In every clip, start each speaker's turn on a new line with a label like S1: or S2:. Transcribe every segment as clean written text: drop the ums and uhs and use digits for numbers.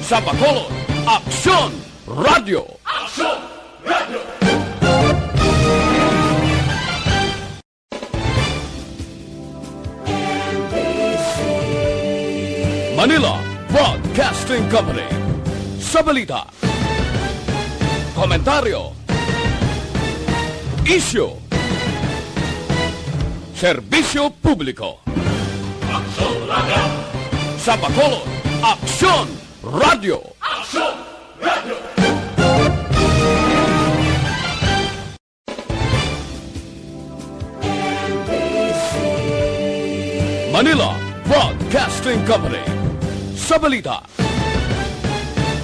S1: Sa Bacolod, Aksyon Radio!
S2: Aksyon Radio!
S1: Manila Broadcasting Company. Sa balita, komentaryo, isyu, serbisyo publiko.
S2: Aksyon Radio!
S1: Sa Bacolod, Aksyon Radio!
S2: Aksyon Radio!
S1: Manila Broadcasting Company. Sa balita,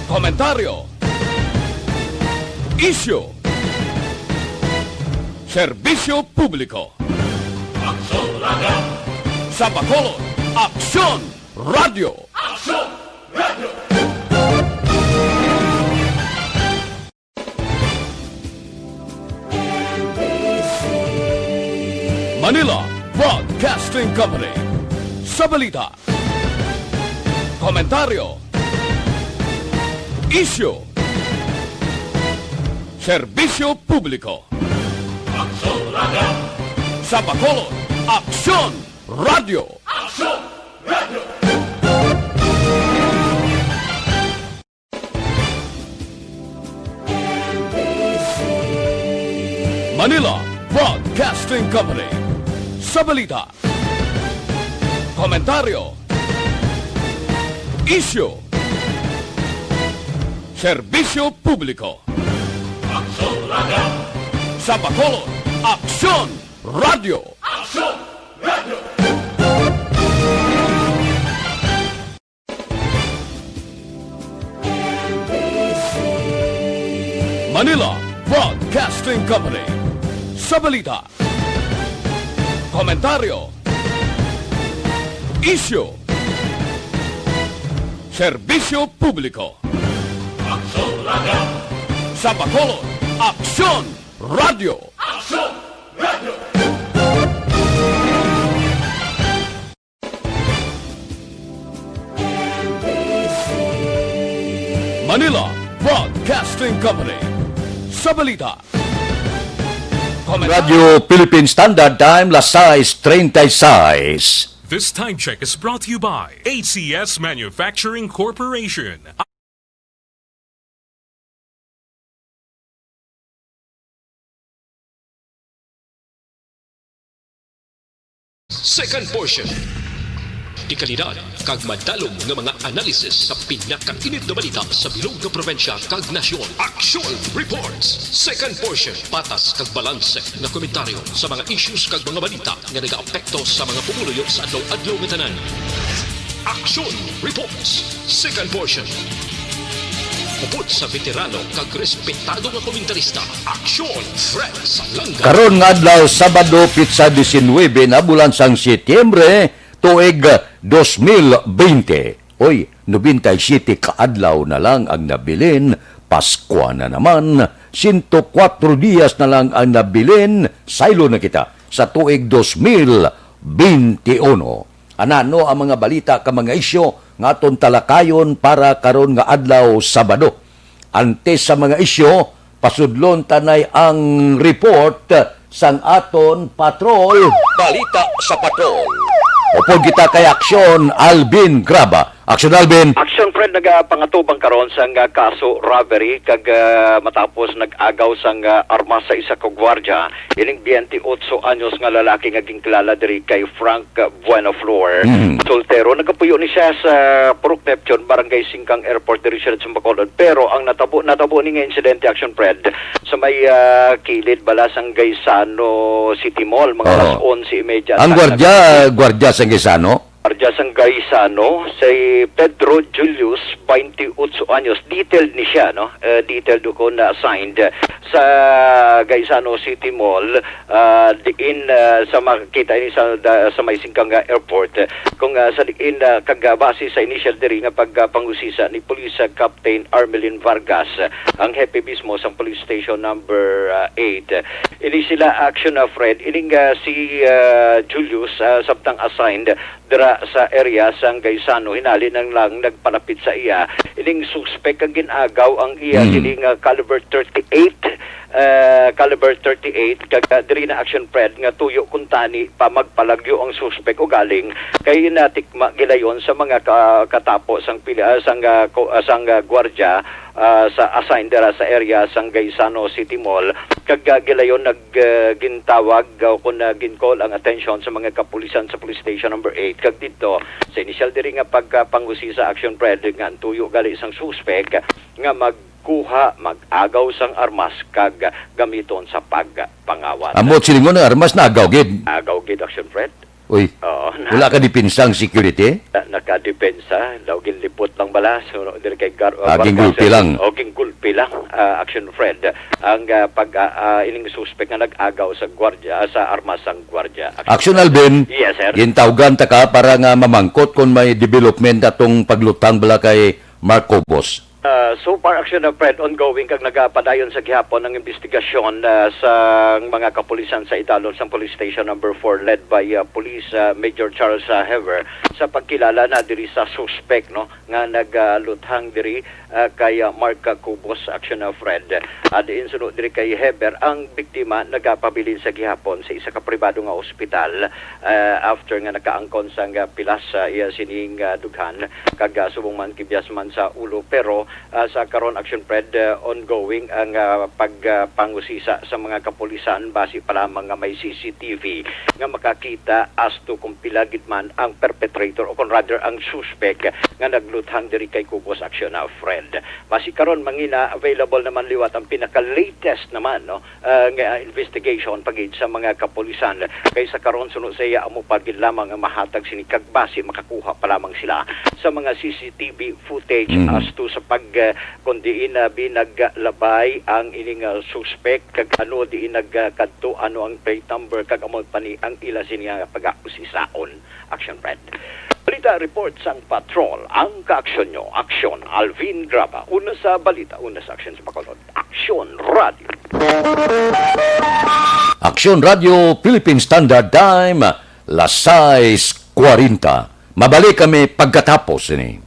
S1: komentaryo, isyu, serbisyo publiko.
S2: Aksyon Radio!
S1: Sa Bacolod, Aksyon Radio!
S2: Aksyon Radio!
S1: Manila Broadcasting Company. Sa balita, komentaryo, isyu, serbisyo publiko.
S2: Aksyon Radio!
S1: Sa Bacolod, Aksyon Radio!
S2: Aksyon Radio!
S1: Manila Broadcasting Company. Sa balita, komentaryo, isyu, serbisyo publiko.
S2: Aksyon Radio!
S1: Sa Bacolod, Aksyon Radio!
S2: Aksyon Radio!
S1: Manila Broadcasting Company. Sa balita, komentaryo, isyu, serbisyo publiko.
S2: Aksyon Radio!
S1: Sa Bacolod, Aksyon Radio!
S2: Aksyon Radio!
S1: Manila Broadcasting Company. Sa balita,
S3: Radio Philippine Standard Time, las 6:36.
S4: This time check is brought to you by ACS Manufacturing Corporation.
S5: Second portion. Di kalidad, kag madalong nga mga analisis sa pinakainit na balita sa bilog na probinsya kag nasyon. Action Reports. Second portion. Patas kag balanse na komentaryo sa mga issues kag mga balita nga nagaapekto sa mga pumuluyo sa adlaw-adlaw nga tanan. Action Reports. Second portion. Upod sa veterano kag respetado nga komentarista. Action Fred Salanga.
S3: Karon nga adlaw Sabado pitsa 19 na bulan sang Setyembre tuig 2020. Oy, 97 kaadlaw na lang ang nabilin, Pasko na naman, 104 diyas na lang ang nabilin, saylo na kita sa tuig 2021. Anano ang mga balita ka mga isyo nga aton talakayon para karon nga adlaw Sabado. Antes sa mga isyo, pasudlon tanay ang report sang aton patrol. Balita sa patrol. Upod kita kay Aksyon Alvin Graba. Aksyon Alvin.
S6: Action Fred, nagapangatubang karon sang kaso robbery kag matapos nag-agaw sang armas sa isa ka gwardiya. Ining 28 anyos nga lalaki nga gingkilala diri kay Frank Buenaflor. Soltero, nagapuyo ni siya sa Purok Neptune, Barangay Singkang Airport diri siya sa Bacolod. Pero ang natabo ni nga insidente, Action Fred, sa may kilid balas ang Gaisano City Mall, mga alas 11:30.
S3: Ang gwardiya sa Gaisano?
S6: Gwardiya sang Gaisano, si Pedro Julius, 28 anyos. Detailed ni siya, no? Detailed ko na assigned sa Gaisano City Mall, diin sa makita ni sa may Singkang Airport. Kung sa diin kagabase sa initial diri nga pagpangusisa ni Police Captain Armelin Vargas, ang hepe mismo sa Police Station number 8. Ini sila action Fred. Ining si Julius sabtang assigned dira sa area sang Gaisano hinali nang lang nagpalapit sa iya ining suspect ang ginagaw ang iya ining caliber 38 kag diri na action pred nga tuyo kuntani pa magpalagyo ang suspect o galing kay natikma gilayon sa mga katapo sang gwardiya sa assign dira sa area sang Gaisano City Mall kag gilayon gintawag kun gincall ang attention sa mga kapulisan sa police station number 8 kag dito sa initial diri nga pagpangusi sa action pred nga tuyo gali sang suspect nga magkuha mag-agaw sang armas kag gamiton sa pagpangawat.
S3: Amot silingon ng armas na agaw gid.
S6: Agaw gid action pred.
S3: Uy,
S6: Oo,
S3: wala ka dipinsang security?
S6: nakadepensa daw ginlipot lang bala so diri kay
S3: Gingulpi lang.
S6: o gingulpi lang action friend ang ining suspect nga nag-agaw sa gwardiya sa armas sang gwardiya.
S3: Action Alvin,
S6: Yes, sir.
S3: gintawgan ta ka para nga mamangkot kung may development atong paglutang bala kay Marco Boss.
S6: So far, action na Fred, ongoing kag nagapadayon sa gihapon ng investigasyon sa mga kapulisan sa Idalon sa Police Station number 4 led by Police Major Charles Hever sa pagkilala na diri sa suspect no nga nagluthang diri kay Mark Cubos action na Fred. Diin sunod diri kay Hever ang biktima nagapabilin sa gihapon sa isa ka pribado nga ospital after nga nakaangkon sa pilas iya sining dughan kag subong man kibyas man sa ulo pero sa karon action pred ongoing ang pagpangusisa sa mga kapulisan base pa lamang nga may CCTV nga makakita as to kung pila gid man ang perpetrator o kung rather ang suspect nga nagluthang diri kay Cubos action na friend. Base karon mangina available naman liwat ang pinaka-latest naman no nga investigation pagid sa mga kapulisan kay sa karon sunod sa iya amo pagid lamang ang mahatag sini kag base makakuha pa lamang sila sa mga CCTV footage as to sa kung diin binaglabay ang ining suspect kag ano diin nagkadto ano ang plate number kag among pani ang ila siya pag-usisaon action red. Balita report sang patrol ang kaaksyon nyo aksyon Alvin Graba una sa balita una sa aksyon sa Bacolod Aksyon Radio.
S3: Aksyon Radio Philippine Standard Time, las 6:40. Mabalik kami pagkatapos ini.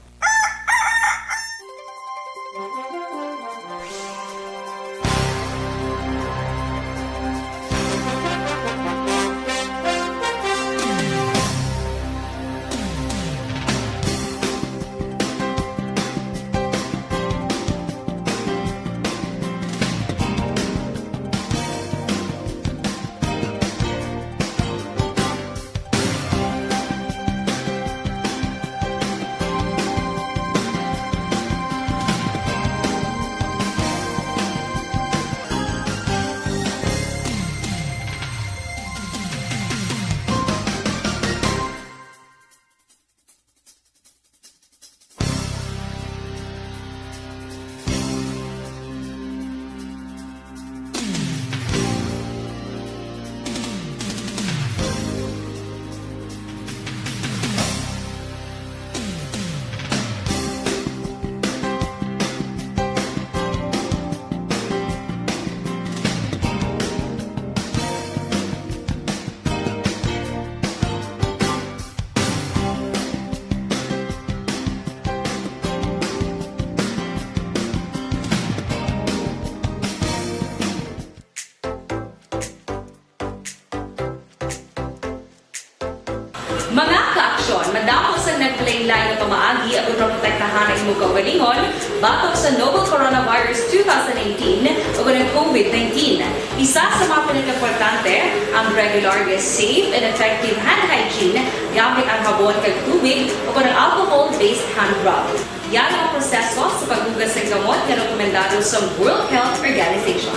S7: Mga kaaksyon, madapos ang naglaylay na pamaagi at protektahan ang imong kaugalingon batok sa novel coronavirus 2018 o ng COVID-19. Isa sa mga pinaka-importante ang regular, safe, and effective hand hygiene gamit ang habon kag tubig o ng alcohol-based hand rub. Yan ang proseso sa paghugas ng gamot na rekomendado sa World Health Organization.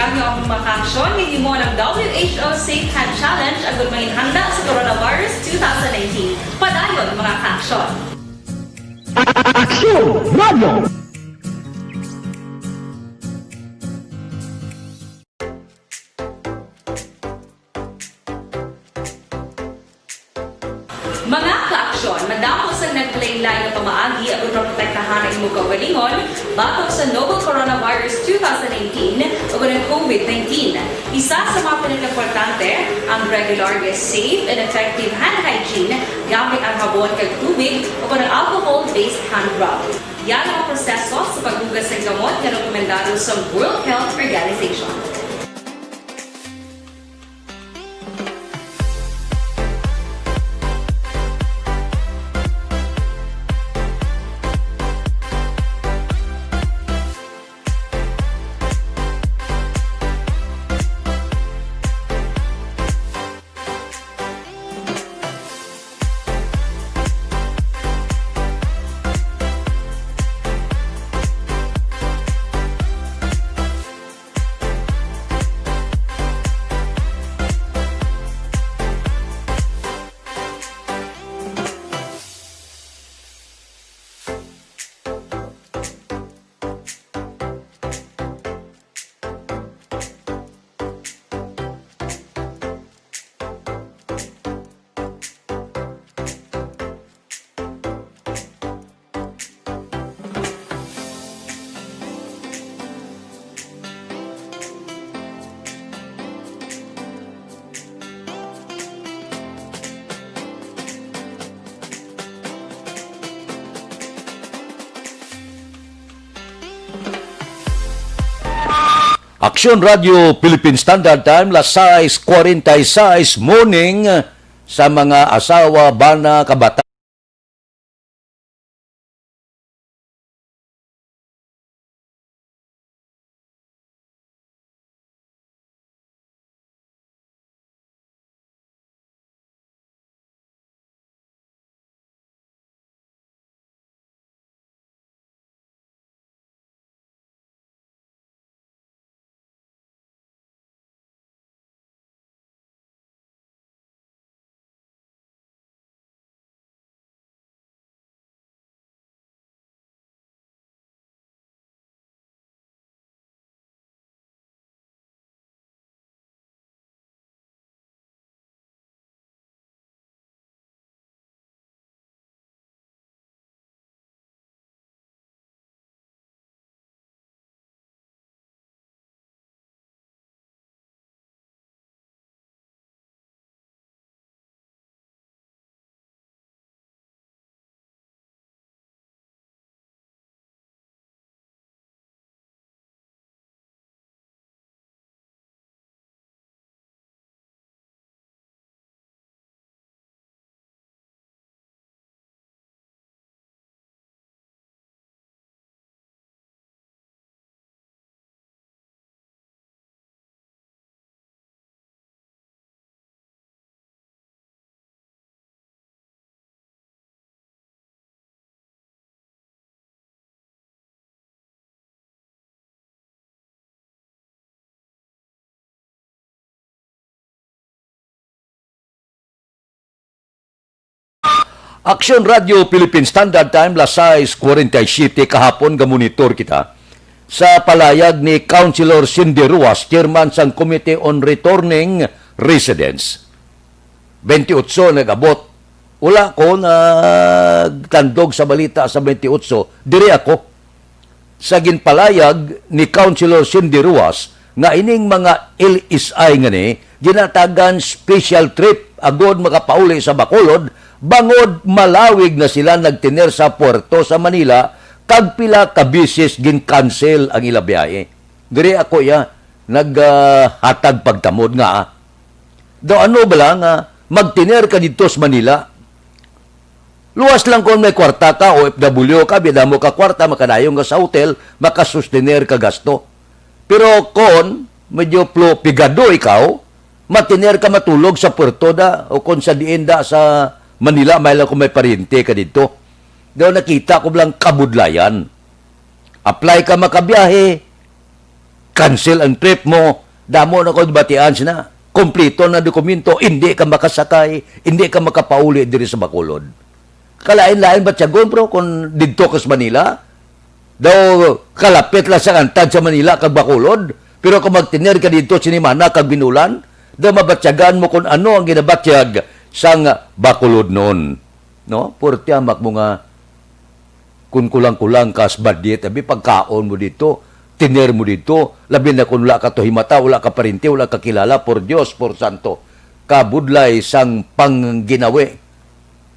S7: kanyo ang mga aksyon, hindi mo ng WHO Safe Hand Challenge ang gulmahin handa sa Coronavirus 2019. Padayon mga aksyon. Mga ka-aksyon, madamo sa naglaylay na pamaagi at protektahan ang imong kaugalingon batok sa novel coronavirus 2018 o ng COVID-19. Isa sa mga pinaka-importante ang regular, safe, and effective hand hygiene gamit ang habon kag tubig o ng alcohol-based hand rub. Yan ang proseso sa paghugas ng gamot na rekomendado sa World Health Organization.
S3: Aksyon Radio Philippine Standard Time, las 6:46 morning sa mga asawa, bana, kabata. Aksyon Radio Philippine Standard Time, las 6:47 kahapon gamonitor kita sa palayag ni Councilor Cindy Ruas, Chairman sang Committee on Returning Residents. 28 nag-abot. Wala ko nagtandog sa balita sa 28. Diri ako sa ginpalayag ni Councilor Cindy Ruas nga ining mga LSI nga ni ginatagan special trip agod makapauli sa Bacolod bangod malawig na sila nagtiner sa puerto sa Manila kag pila ka bisis gin-cancel ang ila biyahe. Diri ako naghatag pagtamod nga daw ano ba lang magtiner ka dito sa Manila. Luwas lang kung may kwarta ka, OFW ka, bida mo ka kwarta, makadayong ka sa hotel, makasustener ka gasto. Pero kung medyo pigado ikaw, matiner ka matulog sa puerto da, o kung sa diin da sa Manila, may lang kung may pariente ka dito. Daw nakita ko lang kabudlayan. Apply ka makabiyahe, cancel ang trip mo, damo na ko batian sina. Kompleto na dokumento, hindi ka makasakay, hindi ka makapauli diri sa Bacolod. Kalain-lain ba tiyagon, bro, kung dito ka sa Manila? Daw kalapit lang sa antad sa Manila kag Bacolod, pero kung magtiner ka dito sinimana kag Binulan, daw mabatyagan mo kung ano ang ginabatyag sang Bacolod noon. No? Purtiamak mo nga kung kulang-kulang kas budget, abi pagkaon mo dito, tiner mo dito, labi na kung wala ka to himata, wala ka parinti, wala ka kilala, por Dios, por Santo, kabudlay sang pangginawi.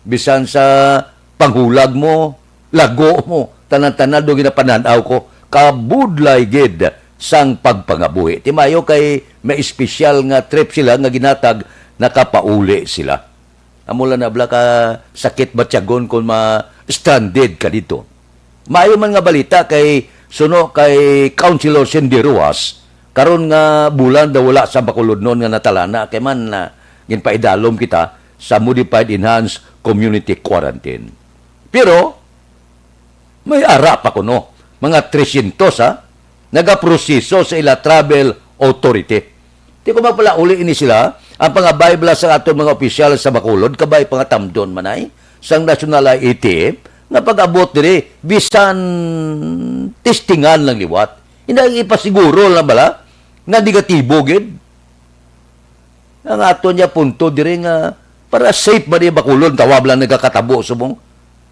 S3: Bisan sa panghulag mo, lago mo, tanan-tanan do ginapananaw ko, kabudlay gid sang pagpangabuhi. Timayo kay may espesyal nga trip sila nga ginatag, nakapauli sila. Amula na bla ka sakit batyagon kung ma-stranded ka dito. Maayo man nga balita kay suno kay Councilor Cindy Ruas, karon nga bulan daw wala sa Bacolod noon nga natalana kay man na ginpaidalom kita sa Modified Enhanced Community Quarantine. Pero may ara pa kuno mga 300 nagaproseso sa ila travel authority. Di ko mapala uli ini sila ang pangabay bala sa aton mga opisyal sa Bacolod kabay pangatamdon manay sang National IATF na pag-abot diri bisan testingan lang liwat. Hindi ipasiguro lang bala nga negatibo gid. Ang ato niya punto diri nga para safe ba di Bacolod tawab lang nagakatabo subong.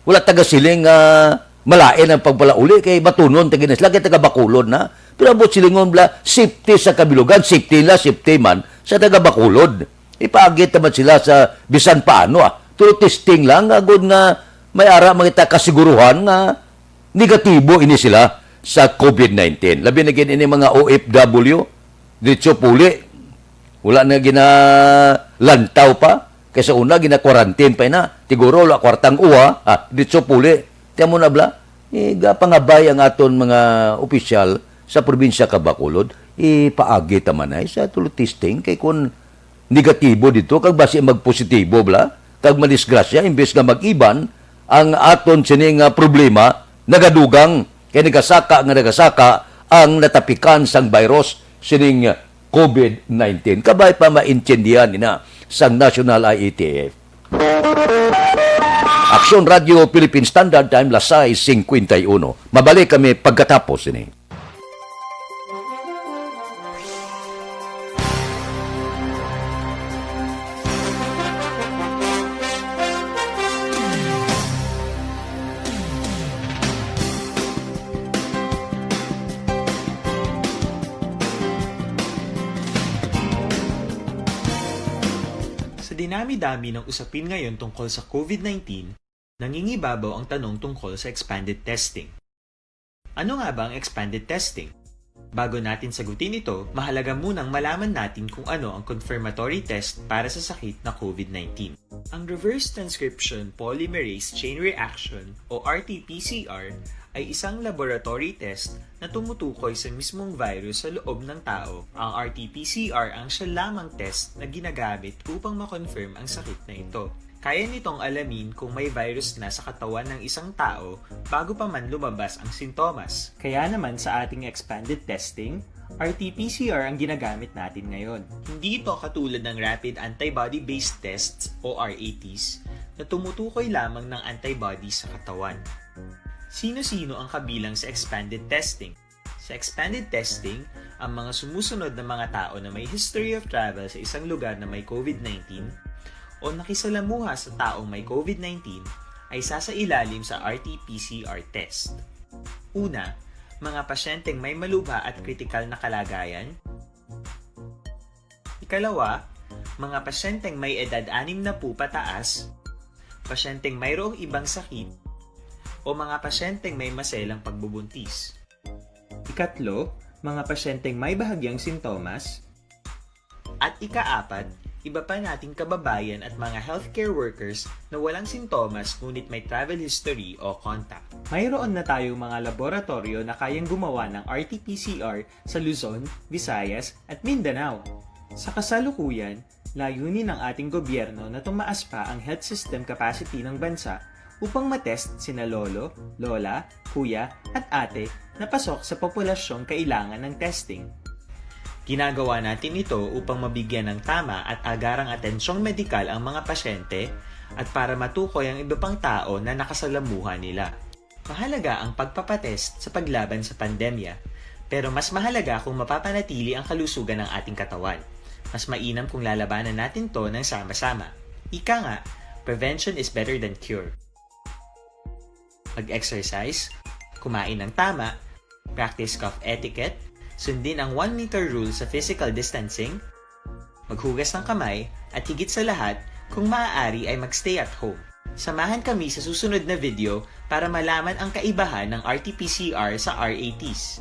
S3: Wala taga siling malain ang pagpalauli kay batunon taginas lagi taga Bacolod na. Pero abot silingon bala safety sa kabilugan, safety man sa taga Bacolod. Ipaagit naman sila sa bisan paano Pero testing lang agud nga may ara makita kasiguruhan nga negatibo ini sila sa COVID-19. Labi na gini mga OFW dito puli. Wala na ginalantaw pa. Kaysa una, gina-quarantine pa na. Tiguro, la kwartang uwa. Dito puli. Tiyan mo na bla. Pangabay ang aton mga opisyal sa probinsya ka Bacolod. Paagi taman ay sa tulo testing. Kay kung negatibo dito, kag basi magpositibo bla. Kag madisgrasya, imbes nga mag-iban, ang aton sining problema, nagadugang, kaya nagasaka ang natapikan sang virus sining COVID-19. Kabay pa maintindihan nina sang National IATF. Aksyon Radio Philippine Standard Time, Lasay 51. Mabalik kami pagkatapos ini.
S8: Dinami-dami ng usapin ngayon tungkol sa COVID-19, nangingibabaw ang tanong tungkol sa expanded testing. Ano nga ba ang expanded testing? Bago natin sagutin ito, mahalaga munang malaman natin kung ano ang confirmatory test para sa sakit na COVID-19. Ang Reverse Transcription Polymerase Chain Reaction o RT-PCR ay isang laboratory test na tumutukoy sa mismong virus sa loob ng tao. Ang RT-PCR ang siya lamang test na ginagamit upang makonfirm ang sakit na ito. Kaya nitong alamin kung may virus na sa katawan ng isang tao bago pa man lumabas ang sintomas. Kaya naman sa ating expanded testing, RT-PCR ang ginagamit natin ngayon. Hindi ito katulad ng Rapid Antibody-Based Tests o RATs na tumutukoy lamang ng antibodies sa katawan. Sino-sino ang kabilang sa expanded testing? Sa expanded testing, ang mga sumusunod na mga tao na may history of travel sa isang lugar na may COVID-19 o nakisalamuha sa taong may COVID-19 ay sasailalim sa RT-PCR test. Una, mga pasyenteng may malubha at kritikal na kalagayan. Ikalawa, mga pasyenteng may edad 60 pataas, pasyenteng mayroong ibang sakit, o mga pasyenteng may maselang pagbubuntis. Ikatlo, mga pasyenteng may bahagyang sintomas. At ikaapat, iba pa nating kababayan at mga healthcare workers na walang sintomas ngunit may travel history o contact. Mayroon na tayong mga laboratorio na kayang gumawa ng RT-PCR sa Luzon, Visayas at Mindanao. Sa kasalukuyan, layunin ng ating gobyerno na tumaas pa ang health system capacity ng bansa upang matest sina lolo, lola, kuya at ate na pasok sa populasyong kailangan ng testing. Ginagawa natin ito upang mabigyan ng tama at agarang atensyong medikal ang mga pasyente at para matukoy ang iba pang tao na nakasalamuhan nila. Mahalaga ang pagpapatest sa paglaban sa pandemya, pero mas mahalaga kung mapapanatili ang kalusugan ng ating katawan. Mas mainam kung lalabanan natin to ng sama-sama. Ika nga, prevention is better than cure. Mag-exercise, kumain ng tama, practice cough etiquette, sundin ang 1 meter rule sa physical distancing, maghugas ng kamay, at higit sa lahat, kung maaari ay magstay at home. Samahan kami sa susunod na video para malaman ang kaibahan ng RT-PCR sa RATs.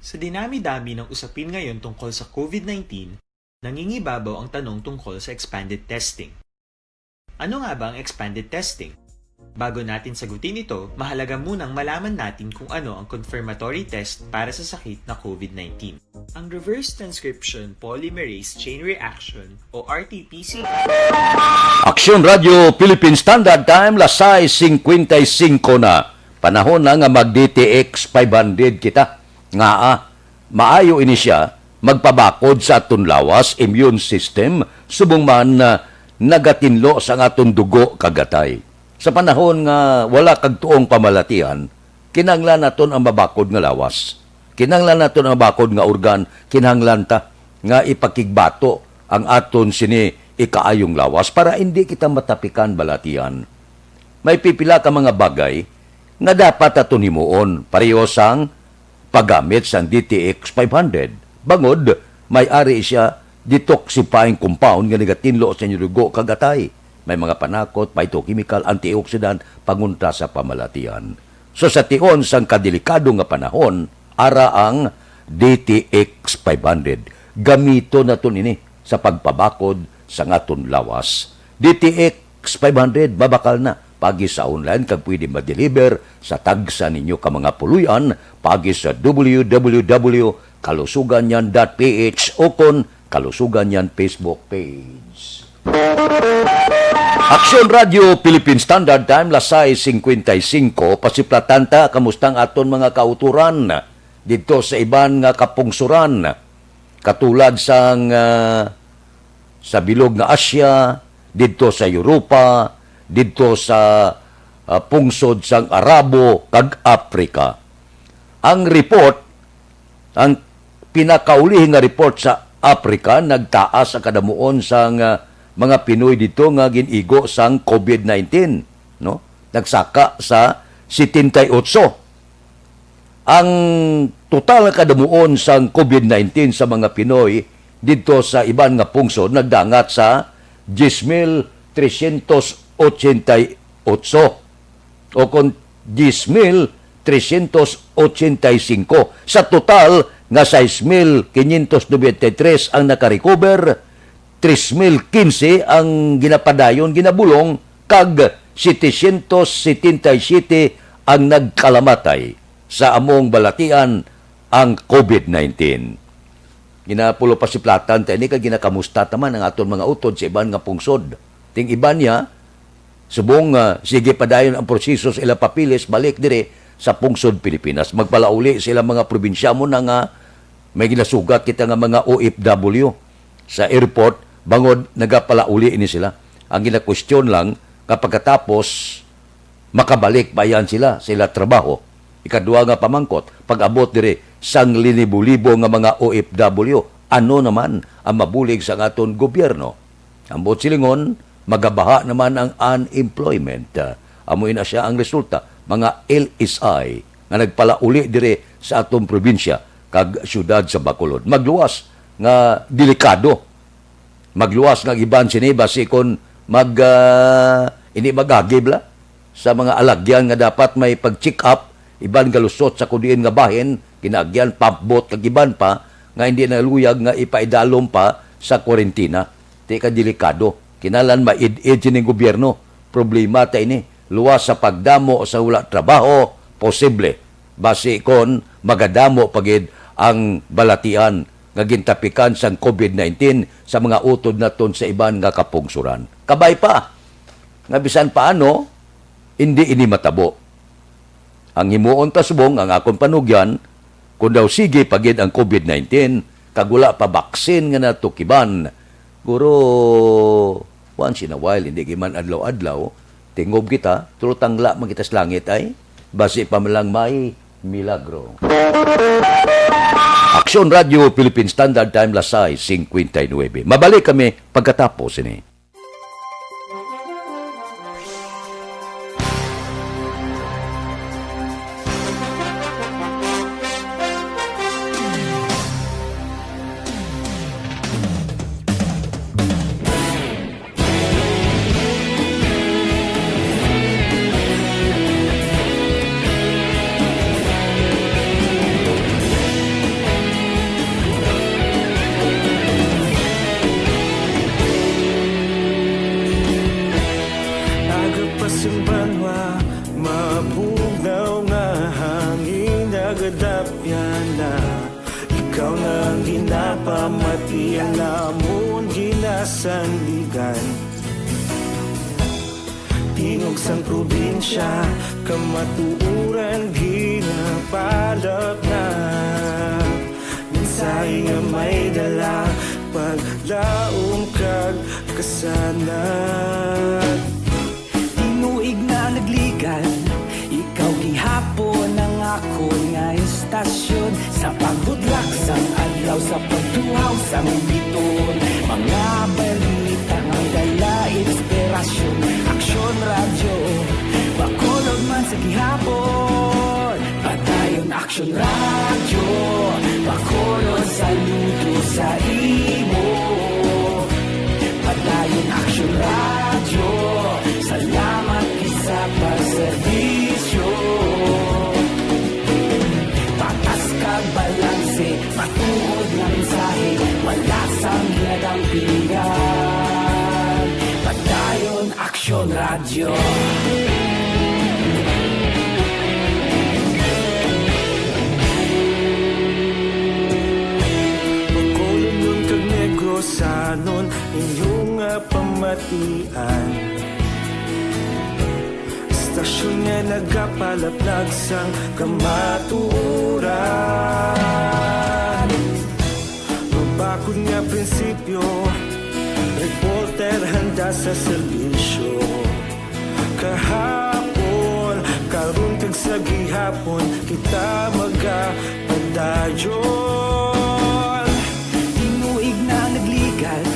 S8: Sa dinami-dami ng usapin ngayon tungkol sa COVID-19, nangingibabaw ang tanong tungkol sa expanded testing. Ano nga ba ang expanded testing? Bago natin sagutin ito, mahalaga munang malaman natin kung ano ang confirmatory test para sa sakit na COVID-19. Ang Reverse Transcription Polymerase Chain Reaction o RT-PCR.
S3: Aksyon Radio Philippine Standard Time, lasay 55 na. Panahon na nga mag-DTX 500 kita. Nga maayo ini siya magpabakod sa aton lawas immune system subong man nagatinlo sa aton dugo kagatay. Sa panahon nga wala kag tuong pamalatian, kinahanglan naton ang mabakod nga lawas. Kinahanglan naton ang mabakod nga organ, kinahanglan ta nga ipakigbato ang aton sini ikaayong lawas para hindi kita matapikan balatian. May pipila ka mga bagay nga dapat aton himuon pareho sang paggamit sang DTX 500. Bangod, may ari siya detoxifying compound nga nagatinlo sa inyong dugo kagatay. May mga panakot, phytochemical, antioxidant, pangunta sa pamalatian. So sa tion sang kadelikado nga panahon, ara ang DTX 500. Gamito na to nini sa pagpabakod sa ngaton lawas. DTX 500, babakal na. Pagi sa online, kag pwede ma-deliver sa tagsa ninyo ka mga puluyan, pagi sa www.kalusuganyan.ph o kon Kalusuganyan Facebook page. Aksyon Radio Philippine Standard Time, lasay 55, pasiplatanta, kamustang aton mga kauturan dito sa iban nga kapungsuran, katulad sang sa bilog nga Asya, dito sa Europa, dito sa pungsod sang Arabo, kag Afrika. Ang report, ang pinakaulihing nga report sa Afrika, nagtaas ang kadamuon sang mga Pinoy dito nga ginigo sang COVID-19, no? Nagsaka sa 78. Ang total nga kadamuon sang COVID-19 sa mga Pinoy dito sa iban nga pungsod nagdangat sa 10,388 o kon 10,385 sa total nga 6,593 ang nakarecover, 3,015 ang ginapadayon, ginabulong, kag 777 ang nagkalamatay sa among balatian ang COVID-19. Ginapulo pa si Platan, tayo kag ginakamusta taman ang aton mga utod sa iban nga pungsod. Ting iban niya, subong sige padayon ang proseso sa ila papilis, balik dire sa pungsod Pilipinas. Magpalauli sila mga probinsya mo na nga may ginasugat kita nga mga OFW sa airport, bangod nagapalauli ini sila. Ang ginakwestiyon lang, kapag katapos makabalik bayan sila trabaho. Ikadua nga pamangkot, pag-abot dire sang linibo-libo nga mga OFW, ano naman ang mabulig sa aton gobyerno? Ang bot silingon, magabaha naman ang unemployment. Amoy na siya ang resulta, mga LSI nga nagpalauli dire sa atong probinsya kag syudad sa Bacolod. Magluwas nga delikado. Magluwas nga iban sini basi kon ini magagibla sa mga alagyan nga dapat may pag-check up, iban galusot sa kudiin nga bahin, kinagyan pampbot kag iban pa nga hindi naluyag nga ipaidalom pa sa kwarentina. Ti ka delikado. Kinalan maid-id sining gobyerno. Problema ta ini. Luwas sa pagdamo sa wala trabaho, posible. Basi kon magadamo pagid ang balatian nga gintapikan sang COVID-19 sa mga utod naton sa iban nga kapungsuran. Kabay pa, nga bisan paano, hindi ini matabo. Ang himuon ta subong ang akong panugyan, kung daw sige pagid ang COVID-19, kagula pa baksin nga natukiban. Guro, once in a while, hindi giman adlaw-adlaw, tingob kita, turutangla magitas langit ay, base pa man lang may milagro. Aksyon Radio Philippine Standard Time, Lasay, 59. Mabalik kami pagkatapos ini.
S9: Agapasumbanwa, mapugaw nga hangin nagadapyan na. Ikaw nang ginapamati ang namon ginasandigan. Tingog sang probinsya, kamatuuran ginapalap na. Minsay nga may dala, paglaong kag kasanat.
S10: Tinuig na nagligan, ikaw gihapon ang ako nga istasyon. Sa pagbudlak sang adlaw, sa pagtuhaw sang biton. Mga balita nga dala inspirasyon. Aksyon radyo, bakolog man sa gihapon. Padayon aksyon radyo, bakolog saludo sa imo. Padayon aksyon radyo, salamat isa pagserbisyo. Patas kag balanse, matuod na mensahe, wala sang ginadang pilihan. Padayon aksyon radyo.
S9: Bakolong nun kag negosanon, inyong pamatian. Stasyon nga nagapalaplag sang kamaturan. Mabakod nga prinsipyo, reporter handa sa serbisyo. Kahapon, karon kag sa gihapon, kita magapadayon.
S10: Tinuig na nagligan,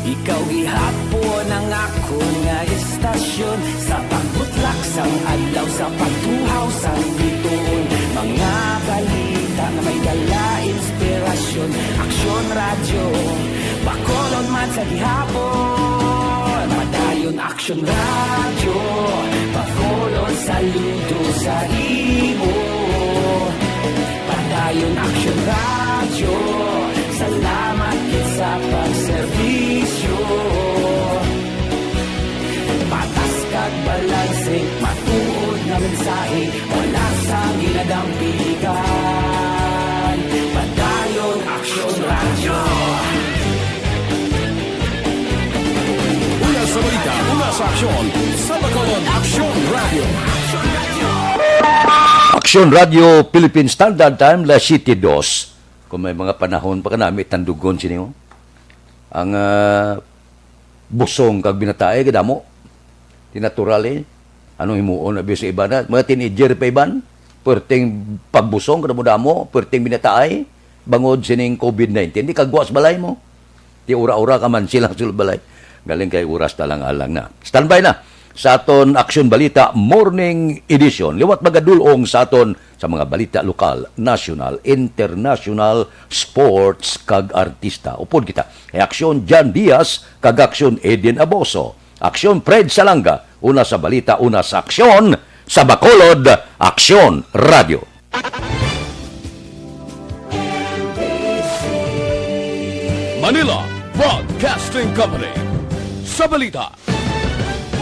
S10: ikaw gihapon ang ako nga istasyon. Sa pagbutlak sang adlaw, sa pagtuhaw sang biton. Mga balita na may dala inspirasyon. Aksyon radyo, bakolon man sa gihapon. Padayon aksyon radyo, bakolon saludo sa imo. Padayon aksyon radyo, salamat sa pagserbisyo. Patas kag balanse, matuod na mensahe, wala sang ginadang pilihan. Padayon aksyon radyo.
S1: Una sa balita, una sa aksyon, sa Bacolod Aksyon Radio.
S3: Aksyon Radio Philippine Standard Time, La City 2. Kung may mga panahon pa ka namin, tandugon siniyo. Ang busong kag binatae, kadamo. Tinatural Anong himuon na sa iba na? Mga teenager pa iban. Perting pagbusong, kadamo-damo. Perting binatae. Bangod sining COVID-19. Di kagwas balay mo. Di ura-ura ka man silang sulbalay. Galing kay oras talang-alang na. Standby na sa aton Aksyon Balita Morning Edition. Liwat magadulong sa aton sa mga balita lokal, national, international, sports, kag artista. Upod kita. Aksyon Jan Diaz, kag Aksyon Edin Aboso. Aksyon Fred Salanga. Una sa balita, una sa aksyon. Sa Bacolod, Aksyon Radio.
S1: Manila Broadcasting Company. Sa balita,